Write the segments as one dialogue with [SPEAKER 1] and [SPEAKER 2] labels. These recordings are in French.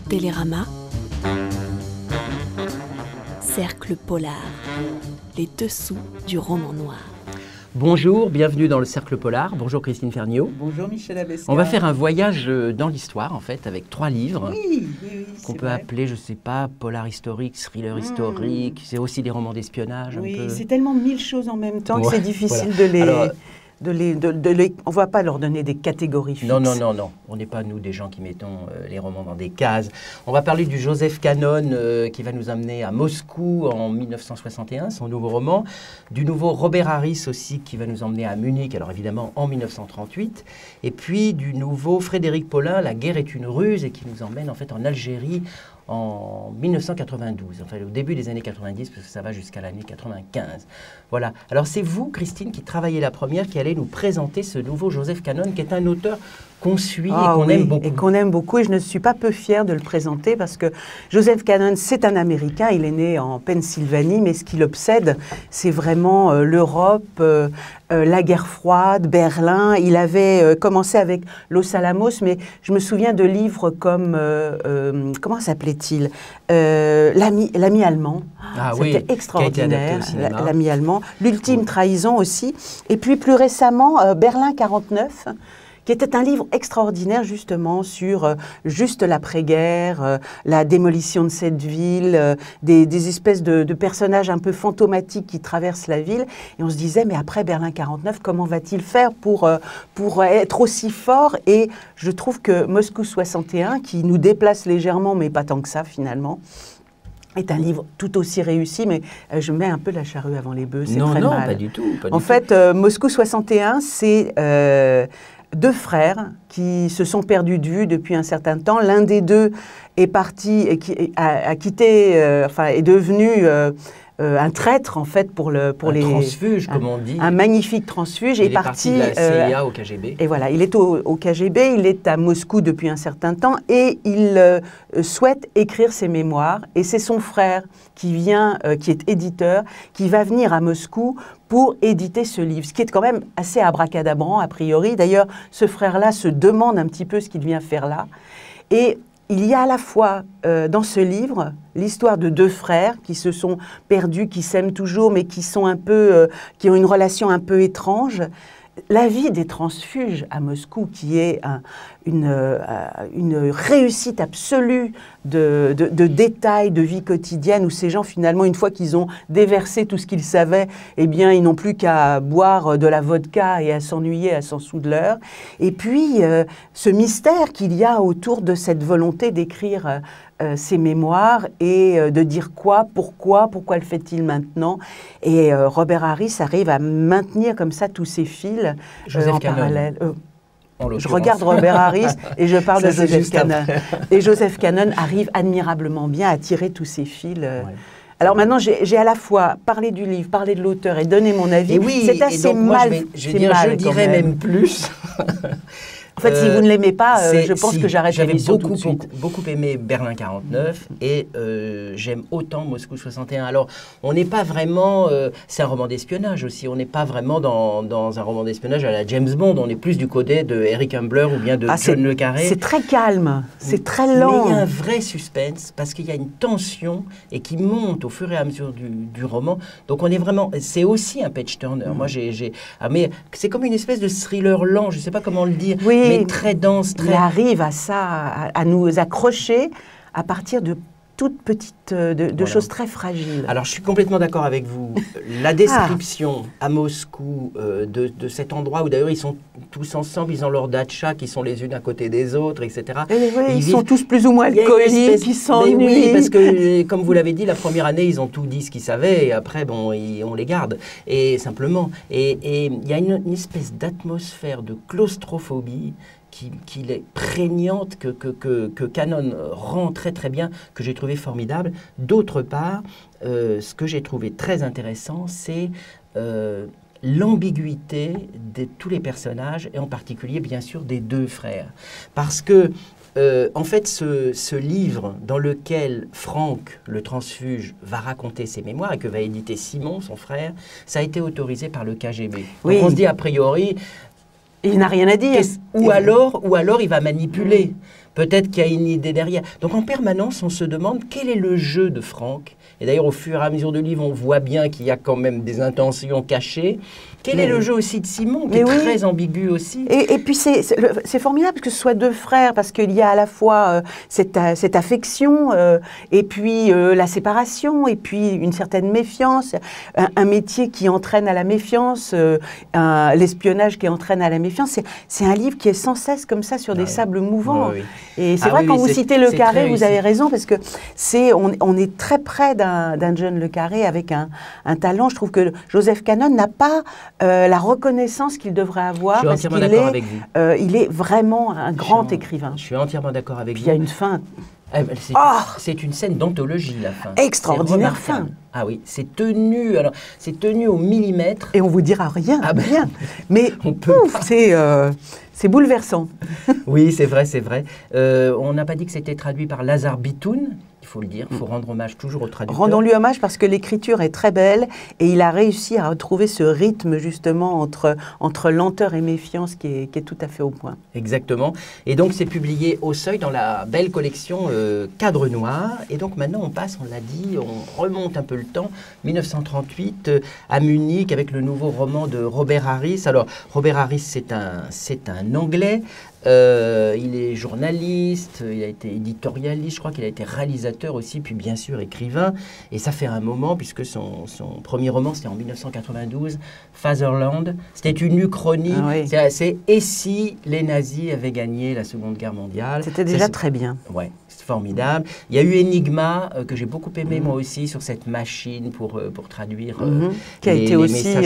[SPEAKER 1] Télérama, Cercle Polar, les dessous du roman noir.
[SPEAKER 2] Bonjour, bienvenue dans le Cercle Polar. Bonjour Christine Ferniaud.
[SPEAKER 3] Bonjour Michel Abesca.
[SPEAKER 2] On va faire un voyage dans l'histoire en fait avec 3 livres qu'on peut
[SPEAKER 3] vrai.
[SPEAKER 2] appeler, je ne sais pas, polar historique, thriller historique. C'est aussi des romans d'espionnage.
[SPEAKER 3] Oui,
[SPEAKER 2] un peu.
[SPEAKER 3] c'est tellement mille choses en même temps que
[SPEAKER 2] Ouais,
[SPEAKER 3] c'est difficile
[SPEAKER 2] voilà.
[SPEAKER 3] de les... On ne va pas leur donner des catégories fixes.
[SPEAKER 2] Non. On n'est pas, nous, des gens qui mettons les romans dans des cases. On va parler du Joseph Canon qui va nous amener à Moscou en 1961, son nouveau roman. Du nouveau Robert Harris aussi qui va nous emmener à Munich, alors évidemment en 1938. Et puis du nouveau Frédéric Paulin, La guerre est une ruse, et qui nous emmène en fait en Algérie en 1992, enfin au début des années 90, parce que ça va jusqu'à l'année 95. Voilà. Alors c'est vous, Christine, qui travaillez la première, qui allez nous présenter ce nouveau Joseph Canon, qui est un auteur qu'on suit et qu'on aime beaucoup.
[SPEAKER 3] Et qu'on aime beaucoup, et je ne suis pas peu fière de le présenter, parce que Joseph Canon, c'est un Américain, il est né en Pennsylvanie, mais ce qui l'obsède, c'est vraiment l'Europe, la guerre froide, Berlin. Il avait commencé avec Los Alamos, mais je me souviens de livres comme, comment s'appelait-il, L'ami allemand.
[SPEAKER 2] Ah,
[SPEAKER 3] c'était
[SPEAKER 2] oui,
[SPEAKER 3] extraordinaire,
[SPEAKER 2] qui a été adapté au cinéma.
[SPEAKER 3] L'ami allemand. L'ultime trahison aussi. Et puis plus récemment, Berlin 49, qui était un livre extraordinaire justement sur juste l'après-guerre, la démolition de cette ville, des espèces de personnages un peu fantomatiques qui traversent la ville. Et on se disait, mais après Berlin 49, comment va-t-il faire pour être aussi fort? Et je trouve que Moscou 61, qui nous déplace légèrement, mais pas tant que ça finalement, est un livre tout aussi réussi, mais je mets un peu la charrue avant les bœufs, c'est très mal.
[SPEAKER 2] Non, pas du tout.
[SPEAKER 3] En fait, Moscou 61, c'est 2 frères qui se sont perdus de vue depuis un certain temps. L'un des deux est parti et a quitté, est devenu un traître en fait pour les
[SPEAKER 2] transfuge, comme on dit.
[SPEAKER 3] Un magnifique transfuge.
[SPEAKER 2] Il est parti de la CIA au KGB.
[SPEAKER 3] Et voilà, il est au KGB, il est à Moscou depuis un certain temps et il souhaite écrire ses mémoires. Et c'est son frère qui est éditeur, qui va venir à Moscou pour éditer ce livre, ce qui est quand même assez abracadabrant a priori. D'ailleurs, ce frère-là se demande un petit peu ce qu'il vient faire là. Et il y a à la fois dans ce livre l'histoire de 2 frères qui se sont perdus, qui s'aiment toujours, mais qui sont qui ont une relation un peu étrange. La vie des transfuges à Moscou, qui est une réussite absolue de détails de vie quotidienne, où ces gens, finalement, une fois qu'ils ont déversé tout ce qu'ils savaient, eh bien, ils n'ont plus qu'à boire de la vodka et à s'ennuyer à 100 sous de l'heure. Et puis, ce mystère qu'il y a autour de cette volonté d'écrire ses mémoires et de dire pourquoi le fait-il maintenant. Et Robert Harris arrive à maintenir comme ça tous ces fils en parallèle. Je regarde Robert Harris et je parle de Joseph Canon. Et Joseph Canon arrive admirablement bien à tirer tous ces fils. Alors maintenant, j'ai à la fois parlé du livre, parlé de l'auteur et donné mon avis.
[SPEAKER 2] Et oui,
[SPEAKER 3] c'est assez mal.
[SPEAKER 2] Je dirais même plus.
[SPEAKER 3] En fait, si vous ne l'aimez pas, je pense que j'arrête l'émission tout de suite.
[SPEAKER 2] J'avais beaucoup aimé Berlin 49 et j'aime autant Moscou 61. Alors, on n'est pas vraiment... c'est un roman d'espionnage aussi. On n'est pas vraiment dans un roman d'espionnage à la James Bond. On est plus du côté de Eric Humbler ou bien de John le Carré.
[SPEAKER 3] C'est très calme, c'est très lent.
[SPEAKER 2] Mais il y a un vrai suspense parce qu'il y a une tension et qui monte au fur et à mesure du roman. Donc, on est vraiment... C'est aussi un page-turner. Moi, mais c'est comme une espèce de thriller lent. Je ne sais pas comment le dire.
[SPEAKER 3] Oui.
[SPEAKER 2] Mais très dense,
[SPEAKER 3] Il arrive à ça, à nous accrocher à partir de toutes petites, choses très fragiles.
[SPEAKER 2] Alors, je suis complètement d'accord avec vous. La description à Moscou de cet endroit où d'ailleurs ils sont tous ensemble, ils ont leurs datchas qui sont les unes à côté des autres, etc.
[SPEAKER 3] Ils sont tous plus ou moins alcooliques, qui s'ennuient.
[SPEAKER 2] Oui, parce que, comme vous l'avez dit, la première année, ils ont tout dit ce qu'ils savaient, et après, bon, on les garde, et simplement. Et il y a une espèce d'atmosphère de claustrophobie qui est prégnante, que Canon rend très très bien, que j'ai trouvé formidable. D'autre part, ce que j'ai trouvé très intéressant, c'est l'ambiguïté de tous les personnages, et en particulier, bien sûr, des 2 frères. Parce que, en fait, ce livre dans lequel Franck, le transfuge, va raconter ses mémoires et que va éditer Simon, son frère, ça a été autorisé par le KGB. Donc on se dit, a priori...
[SPEAKER 3] Il n'a rien à dire.
[SPEAKER 2] Ou alors il va manipuler. Peut-être qu'il y a une idée derrière. Donc en permanence, on se demande quel est le jeu de Franck. Et d'ailleurs, au fur et à mesure du livre, on voit bien qu'il y a quand même des intentions cachées. Quel est le jeu aussi de Simon, qui est très ambigu aussi.
[SPEAKER 3] Et puis c'est formidable que ce soit deux frères, parce qu'il y a à la fois cette affection, et puis la séparation, et puis une certaine méfiance, un métier qui entraîne à la méfiance, l'espionnage qui entraîne à la méfiance. C'est un livre qui est sans cesse comme ça sur des sables mouvants.
[SPEAKER 2] Oui.
[SPEAKER 3] Et c'est vrai, quand vous citez Le Carré, vous avez raison, parce que on est très près d'un John Le Carré avec un talent. Je trouve que Joseph Canon n'a pas la reconnaissance qu'il devrait avoir, parce qu'il il est vraiment un grand écrivain.
[SPEAKER 2] Je suis entièrement d'accord avec vous.
[SPEAKER 3] Il y a une fin.
[SPEAKER 2] C'est une scène d'anthologie, la fin.
[SPEAKER 3] Extraordinaire fin.
[SPEAKER 2] Ah oui, c'est tenu au millimètre.
[SPEAKER 3] Et on vous dira rien, rien. Mais c'est bouleversant.
[SPEAKER 2] Oui, c'est vrai, c'est vrai. On n'a pas dit que c'était traduit par Lazare Bitoun. Il faut le dire, il faut rendre hommage toujours au traducteur.
[SPEAKER 3] Rendons-lui hommage parce que l'écriture est très belle et il a réussi à retrouver ce rythme justement entre lenteur et méfiance qui est tout à fait au point.
[SPEAKER 2] Exactement. Et donc c'est publié au Seuil dans la belle collection Cadre Noir. Et donc maintenant on passe, on l'a dit, on remonte un peu le temps, 1938 à Munich avec le nouveau roman de Robert Harris. Alors Robert Harris c'est un Anglais. Il est journaliste, il a été éditorialiste, je crois qu'il a été réalisateur aussi, puis bien sûr écrivain. Et ça fait un moment, puisque son premier roman, c'était en 1992, Fatherland. C'était une uchronie. Ah oui. C'est « Et si les nazis avaient gagné la Seconde Guerre mondiale ?»
[SPEAKER 3] C'était déjà très bien.
[SPEAKER 2] Ouais. Formidable. Il y a eu Enigma, que j'ai beaucoup aimé moi aussi, sur cette machine pour traduire
[SPEAKER 3] qui a été aussi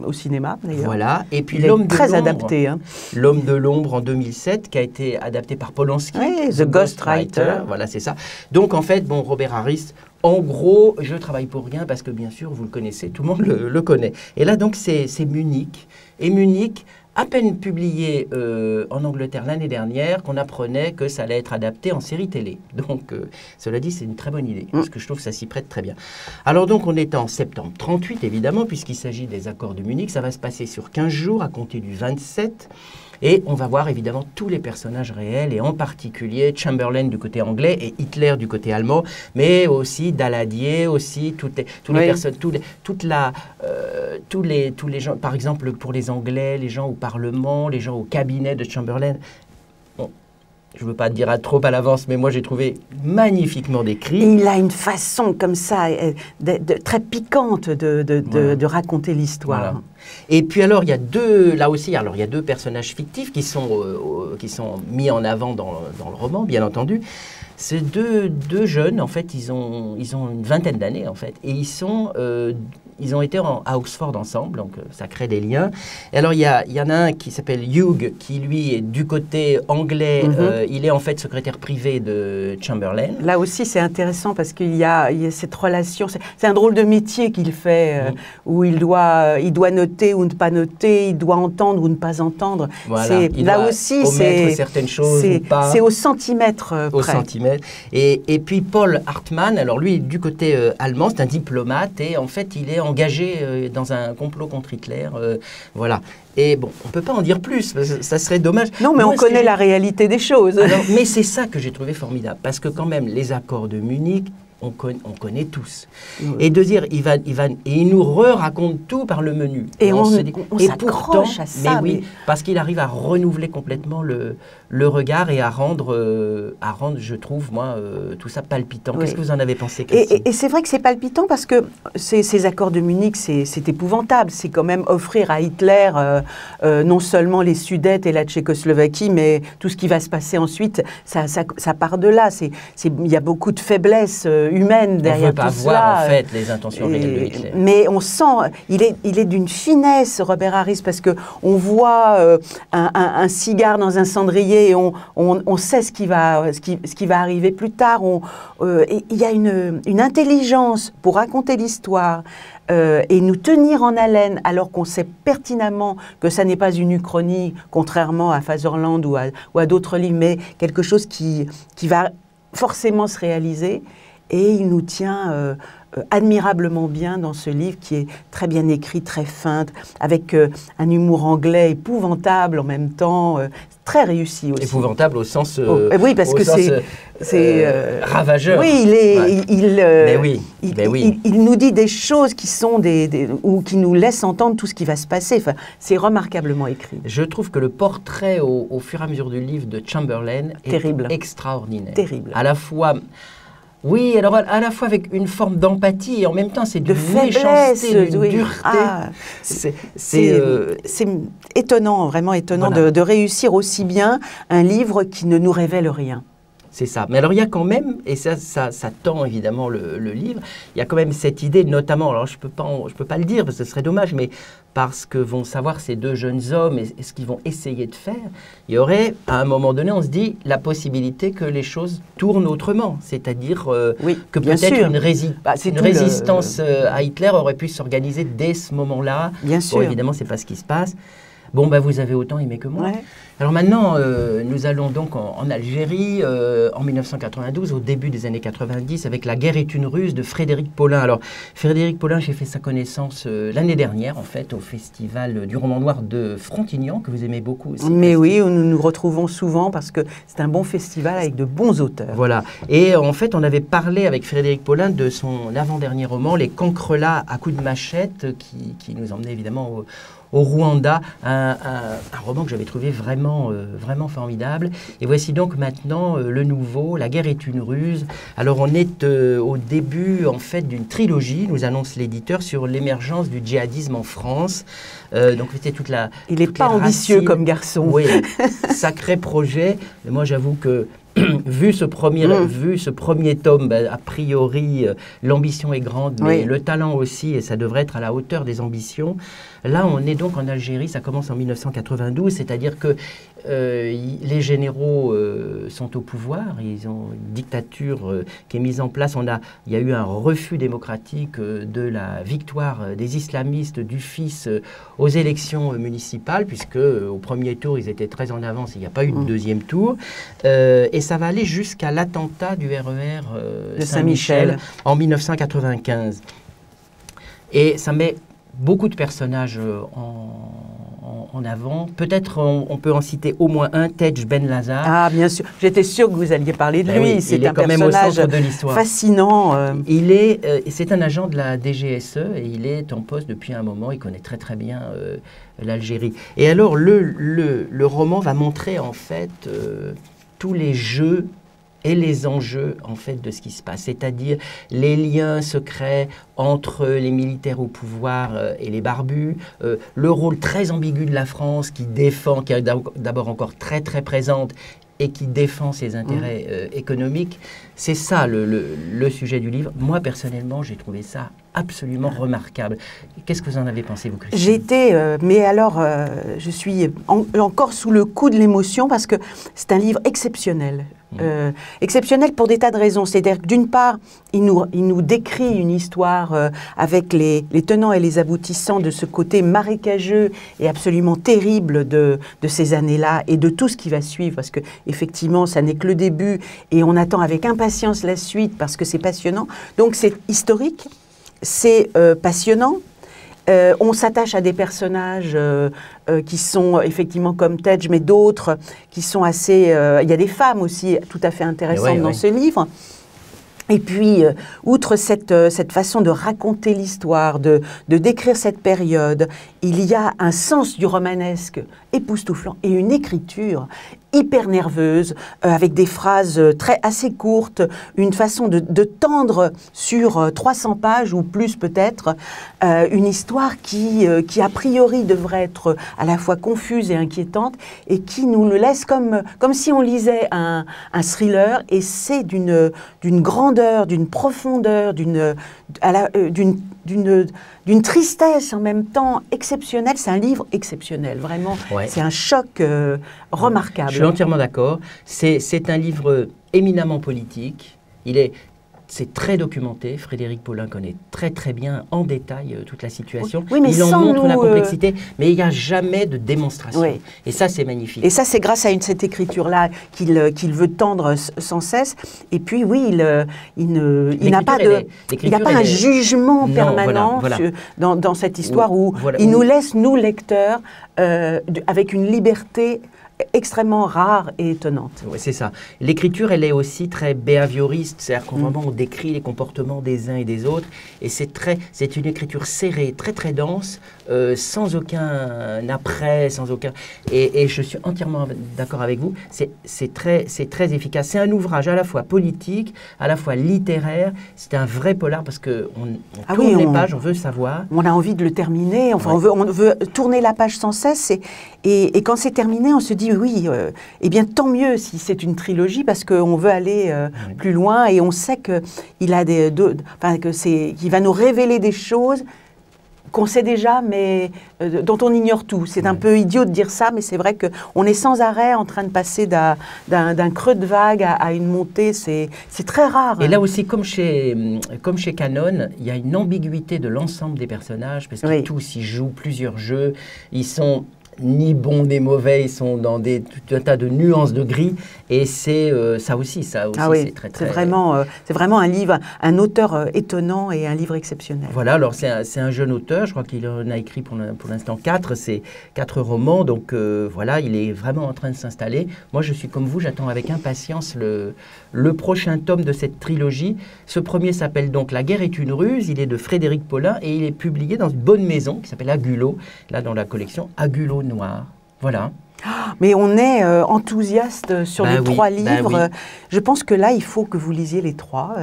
[SPEAKER 3] au cinéma d'ailleurs.
[SPEAKER 2] Voilà. Et puis
[SPEAKER 3] L'homme de l'ombre. Très adapté. Hein.
[SPEAKER 2] L'homme de l'ombre en 2007, qui a été adapté par Polanski.
[SPEAKER 3] Oui, The Ghostwriter.
[SPEAKER 2] Voilà, c'est ça. Donc en fait, bon, Robert Harris, en gros, je travaille pour rien parce que bien sûr, vous le connaissez, tout le monde le connaît. Et là donc c'est Munich. Et Munich, à peine publié en Angleterre l'année dernière, qu'on apprenait que ça allait être adapté en série télé. Donc, cela dit, c'est une très bonne idée, parce que je trouve que ça s'y prête très bien. Alors donc, on est en septembre 38, évidemment, puisqu'il s'agit des accords de Munich. Ça va se passer sur 15 jours, à compter du 27. Et on va voir évidemment tous les personnages réels, et en particulier Chamberlain du côté anglais et Hitler du côté allemand, mais aussi Daladier, aussi toutes les personnes, tous les gens, par exemple pour les Anglais, les gens au Parlement, les gens au cabinet de Chamberlain. Bon, je ne veux pas dire trop à l'avance, mais moi j'ai trouvé magnifiquement décrit.
[SPEAKER 3] Il a une façon comme ça, très piquante de raconter l'histoire. Voilà.
[SPEAKER 2] Et puis alors, il y a deux personnages fictifs qui sont mis en avant dans le roman, bien entendu. Ces deux jeunes, en fait, ils ont une vingtaine d'années, en fait, et ils ont été à Oxford ensemble, donc ça crée des liens. Et alors, il y en a un qui s'appelle Hugh, qui lui est du côté anglais, il est en fait secrétaire privé de Chamberlain.
[SPEAKER 3] Là aussi, c'est intéressant parce qu'il y a cette relation, c'est un drôle de métier qu'il fait, où il doit noter ou ne pas noter, il doit entendre ou ne pas entendre.
[SPEAKER 2] Voilà. Là aussi, c'est certaines choses ou pas.
[SPEAKER 3] C'est au centimètre près.
[SPEAKER 2] Au centimètre. Et puis Paul Hartmann, alors lui, du côté allemand, c'est un diplomate, et en fait, il est engagé dans un complot contre Hitler. Voilà. Et bon, on ne peut pas en dire plus, parce que ça serait dommage.
[SPEAKER 3] Non, mais on connaît la réalité des choses.
[SPEAKER 2] Alors, mais c'est ça que j'ai trouvé formidable, parce que quand même, les accords de Munich, on connaît tous. Et de dire, il nous raconte tout par le menu.
[SPEAKER 3] Et on s'accroche à ça.
[SPEAKER 2] Mais oui, parce qu'il arrive à renouveler complètement le regard et à rendre, je trouve, moi, tout ça palpitant. Qu'est-ce que vous en avez pensé, Christine ?
[SPEAKER 3] Et c'est vrai que c'est palpitant parce que ces accords de Munich, c'est épouvantable. C'est quand même offrir à Hitler non seulement les Sudètes et la Tchécoslovaquie, mais tout ce qui va se passer ensuite, ça part de là. Il y a beaucoup de faiblesses humaine derrière tout cela.
[SPEAKER 2] On ne veut pas voir en fait les intentions réelles de Hitler.
[SPEAKER 3] Mais on sent, il est d'une finesse, Robert Harris, parce qu'on voit un cigare dans un cendrier et on sait ce qui va arriver plus tard. Il y a une intelligence pour raconter l'histoire et nous tenir en haleine alors qu'on sait pertinemment que ça n'est pas une uchronie, contrairement à Fatherland ou à d'autres livres, mais quelque chose qui va forcément se réaliser. et il nous tient admirablement bien dans ce livre qui est très bien écrit, très fin, avec un humour anglais épouvantable en même temps, très réussi aussi.
[SPEAKER 2] Épouvantable au sens
[SPEAKER 3] oui, parce que c'est
[SPEAKER 2] ravageur.
[SPEAKER 3] Oui,
[SPEAKER 2] oui.
[SPEAKER 3] il nous dit des choses qui sont ou qui nous laissent entendre tout ce qui va se passer. Enfin, c'est remarquablement écrit.
[SPEAKER 2] Je trouve que le portrait au fur et à mesure du livre de Chamberlain
[SPEAKER 3] Terrible.
[SPEAKER 2] est extraordinaire.
[SPEAKER 3] Terrible.
[SPEAKER 2] À la fois. Oui, alors à la fois avec une forme d'empathie et en même temps c'est d'une
[SPEAKER 3] faiblesse,
[SPEAKER 2] méchanceté, d'une dureté.
[SPEAKER 3] C'est étonnant, vraiment étonnant voilà. de réussir aussi bien un livre qui ne nous révèle rien.
[SPEAKER 2] C'est ça. Mais alors il y a quand même, et ça tend évidemment le livre, il y a quand même cette idée, notamment, alors je peux pas le dire parce que ce serait dommage, mais parce que vont savoir ces deux jeunes hommes et ce qu'ils vont essayer de faire, il y aurait, à un moment donné, on se dit, la possibilité que les choses tournent autrement. C'est-à-dire que peut-être une résistance à Hitler aurait pu s'organiser dès ce moment-là.
[SPEAKER 3] Bien sûr.
[SPEAKER 2] Bon, évidemment, c'est pas ce qui se passe. Bon, vous avez autant aimé que moi.
[SPEAKER 3] Ouais.
[SPEAKER 2] Alors maintenant, nous allons donc en Algérie, en 1992, au début des années 90, avec La guerre est une ruse de Frédéric Paulin. Alors, Frédéric Paulin, j'ai fait sa connaissance l'année dernière, en fait, au Festival du Roman Noir de Frontignan, que vous aimez beaucoup aussi.
[SPEAKER 3] Mais oui, où nous nous retrouvons souvent parce que c'est un bon festival avec de bons auteurs.
[SPEAKER 2] Voilà. Et en fait, on avait parlé avec Frédéric Paulin de son avant-dernier roman, Les Cancrelats à coups de machette, qui nous emmenait évidemment au Rwanda, un roman que j'avais trouvé vraiment formidable. Et voici donc maintenant le nouveau, La guerre est une ruse. Alors on est au début en fait d'une trilogie, nous annonce l'éditeur, sur l'émergence du djihadisme en France. Donc c'était toute la...
[SPEAKER 3] Il n'est pas ambitieux comme garçon.
[SPEAKER 2] Oui, sacré projet. Mais moi j'avoue que vu ce premier tome, a priori, l'ambition est grande, mais le talent aussi, et ça devrait être à la hauteur des ambitions. Là, on est donc en Algérie, ça commence en 1992, c'est-à-dire que les généraux sont au pouvoir, ils ont une dictature qui est mise en place. Il y a eu un refus démocratique de la victoire des islamistes du fils aux élections municipales, puisque au premier tour, ils étaient très en avance, il n'y a pas eu de deuxième tour. Et ça va aller jusqu'à l'attentat du RER de Saint-Michel en 1995. Et ça met beaucoup de personnages en avant. Peut-être on peut en citer au moins un, Tej Ben-Lazar.
[SPEAKER 3] Ah, bien sûr. J'étais sûre que vous alliez parler de lui.
[SPEAKER 2] Oui, c'est un personnage
[SPEAKER 3] fascinant.
[SPEAKER 2] C'est un agent de la DGSE et il est en poste depuis un moment. Il connaît très très bien l'Algérie. Et alors, le roman va montrer en fait tous les jeux et les enjeux en fait de ce qui se passe, c'est-à-dire les liens secrets entre les militaires au pouvoir et les barbus, le rôle très ambigu de la France qui est d'abord encore très très présente et qui défend ses intérêts économiques. C'est ça le sujet du livre. Moi, personnellement, j'ai trouvé ça absolument remarquable. Qu'est-ce que vous en avez pensé, vous, Christine ?
[SPEAKER 3] Je suis encore sous le coup de l'émotion parce que c'est un livre exceptionnel. Exceptionnel pour des tas de raisons. C'est-à-dire que d'une part, il nous décrit une histoire avec les tenants et les aboutissants de ce côté marécageux et absolument terrible de ces années-là et de tout ce qui va suivre, parce qu'effectivement, ça n'est que le début et on attend avec impatience la suite parce que c'est passionnant. Donc c'est historique, c'est passionnant. On s'attache à des personnages qui sont effectivement comme Tej, mais d'autres qui sont assez... il y a des femmes aussi tout à fait intéressantes dans ce livre. Et puis, outre cette façon de raconter l'histoire, de décrire cette période, il y a un sens du romanesque époustouflant et une écriture hyper nerveuse, avec des phrases assez courtes, une façon de tendre sur 300 pages ou plus peut-être, une histoire qui a priori devrait être à la fois confuse et inquiétante et qui nous le laisse comme si on lisait un thriller, et c'est d'une grandeur, d'une profondeur, d'une tristesse en même temps exceptionnelle. C'est un livre exceptionnel, vraiment. Ouais. C'est un choc remarquable.
[SPEAKER 2] Je suis entièrement d'accord. C'est un livre éminemment politique. Il est c'est très documenté. Frédéric Paulin connaît très très bien en détail toute la situation.
[SPEAKER 3] Oui, mais
[SPEAKER 2] il en
[SPEAKER 3] sans
[SPEAKER 2] montre la
[SPEAKER 3] nous,
[SPEAKER 2] complexité, mais il n'y a jamais de démonstration.
[SPEAKER 3] Oui.
[SPEAKER 2] Et ça, c'est magnifique.
[SPEAKER 3] Et ça, c'est grâce à cette écriture-là qu'il veut tendre sans cesse. Et puis, oui, il n'a pas un jugement permanent dans cette histoire où il nous laisse, nous, lecteurs, avec une liberté extrêmement rare et étonnante.
[SPEAKER 2] Ouais, c'est ça. L'écriture, elle est aussi très behavioriste, c'est-à-dire qu'on vraiment on décrit les comportements des uns et des autres, et c'est une écriture serrée, très très dense, sans aucun après, sans aucun. Et je suis entièrement d'accord avec vous. C'est très efficace. C'est un ouvrage à la fois politique, à la fois littéraire. C'est un vrai polar parce que on tourne les pages, on veut savoir.
[SPEAKER 3] On a envie de le terminer. Enfin, on veut tourner la page sans cesse. Et quand c'est terminé, on se dit oui, eh bien tant mieux si c'est une trilogie parce qu'on veut aller plus loin et on sait qu'il va nous révéler des choses qu'on sait déjà, mais dont on ignore tout. C'est un peu idiot de dire ça, mais c'est vrai qu'on est sans arrêt en train de passer d'un creux de vague à une montée. C'est très rare.
[SPEAKER 2] Et là aussi, comme chez Canon, il y a une ambiguïté de l'ensemble des personnages, parce qu'ils tous, ils jouent plusieurs jeux, ils sont ni bons ni mauvais, ils sont dans tout un tas de nuances de gris, et c'est ça aussi c'est très très...
[SPEAKER 3] C'est vraiment un livre, un auteur étonnant et un livre exceptionnel.
[SPEAKER 2] Voilà, alors c'est un jeune auteur, je crois qu'il en a écrit pour l'instant 4, c'est 4 romans, donc voilà, il est vraiment en train de s'installer. Moi je suis comme vous, j'attends avec impatience le prochain tome de cette trilogie. Ce premier s'appelle donc La guerre est une ruse, il est de Frédéric Paulin, et il est publié dans une bonne maison qui s'appelle Agulot, là dans la collection Agulot Noir. Voilà.
[SPEAKER 3] Mais on est enthousiaste sur les 3 livres. Je pense que là, il faut que vous lisiez les 3.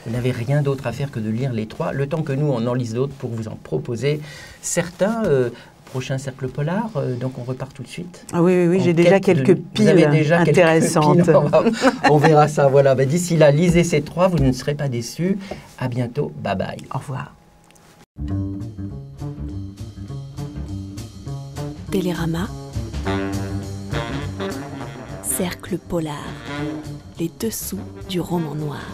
[SPEAKER 2] Vous n'avez rien d'autre à faire que de lire les 3, le temps que nous, on en lise d'autres pour vous en proposer certains. Prochain cercle polar, donc on repart tout de suite.
[SPEAKER 3] Ah oui, j'ai déjà quelques piles intéressantes.
[SPEAKER 2] Quelques piles, on verra ça. Voilà. D'ici là, lisez ces 3, vous ne serez pas déçus. À bientôt. Bye bye.
[SPEAKER 3] Au revoir.
[SPEAKER 1] Télérama. Cercle polar. Les dessous du roman noir.